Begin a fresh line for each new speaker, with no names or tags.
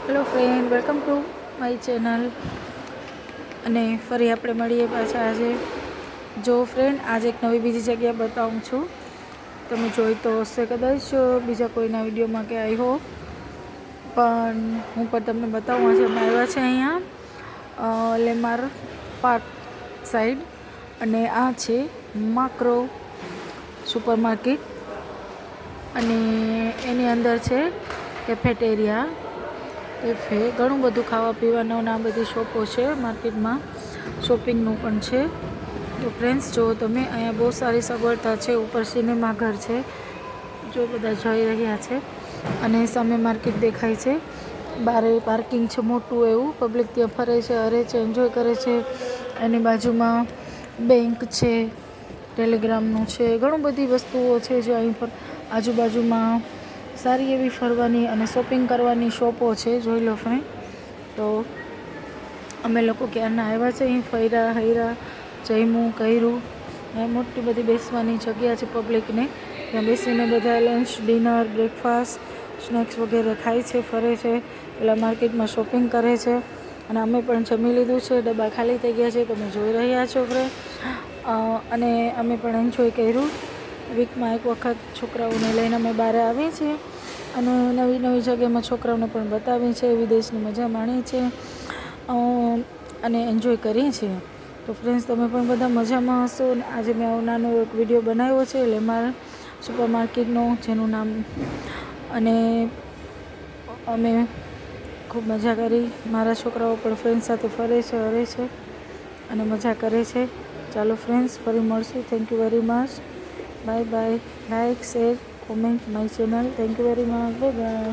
Hello friend, welcome to my channel. અને ફરી આપણે મળીએ પાછા આજે. જો ફ્રેન્ડ, આજે એક નવી બીજી જગ્યા બતાવું છું. તમે જોઈ તો હશે કદાચ બીજા કોઈના વિડીયોમાં કે આવી હો, પણ હું પણ તમને બતાવું. આજે અમે આવ્યા છે અહીંયા લેમાર પાર્ક સાઈડ, અને આ છે માક્રો સુપર માર્કેટ, અને એની અંદર છે કેફેટેરિયા, કેફે, ઘણું બધું ખાવા પીવાનું આ બધી શોપો છે માર્કેટમાં. શોપિંગનું પણ છે. તો ફ્રેન્ડ્સ, જો તમે અહીંયા બહુ સારી સગવડતા છે. ઉપર સિનેમા ઘર છે, જો બધા જઈ રહ્યા છે. અને સામે માર્કેટ દેખાય છે. બારે પાર્કિંગ છે મોટું એવું, પબ્લિક ત્યાં ફરે છે, હરે છે, એન્જોય કરે છે. એની બાજુમાં બેંક છે, ટેલિગ્રામનું છે, ઘણું બધી વસ્તુઓ છે જે અહીં પર આજુબાજુમાં સારી એવી ફરવાની અને શોપિંગ કરવાની શોપો છે. જોઈ લો ફ્રેન્ડ. તો અમે લોકો ક્યારના આવ્યા છે, અહીં ફર્યા હૈરા, જમ્યું કર્યું. મોટી બધી બેસવાની જગ્યા છે પબ્લિકને, ત્યાં બેસીને બધા લંચ, ડિનર, બ્રેકફાસ્ટ, સ્નેક્સ વગેરે ખાય છે, ફરે છે, પેલા માર્કેટમાં શોપિંગ કરે છે. અને અમે પણ જમી લીધું છે, ડબ્બા ખાલી થઈ ગયા છે, તમે જોઈ રહ્યા છો ફ્રેન્ડ. અને અમે પણ એન્જોય કર્યું. વીકમાં એક વખત છોકરાઓને લઈને અમે બહાર આવીએ છીએ, અને નવી નવી જગ્યામાં છોકરાઓને પણ બતાવીએ છીએ, વિદેશની મજા માણીએ છીએ, અને એન્જોય કરીએ છીએ. તો ફ્રેન્ડ્સ, તમે પણ બધા મજામાં હશો. આજે મેં આવો નાનો એક વિડીયો બનાવ્યો છે લેમાર સુપર માર્કેટનો, જેનું નામ, અને અમે ખૂબ મજા કરી. મારા છોકરાઓ પણ ફ્રેન્ડ સાથે ફરે છે, હરે છે, અને મજા કરે છે. ચાલો ફ્રેન્ડ્સ, ફરી મળશું. Thank you very much. Bye bye. Like, share, comment my channel. Thank you very much. Bye bye.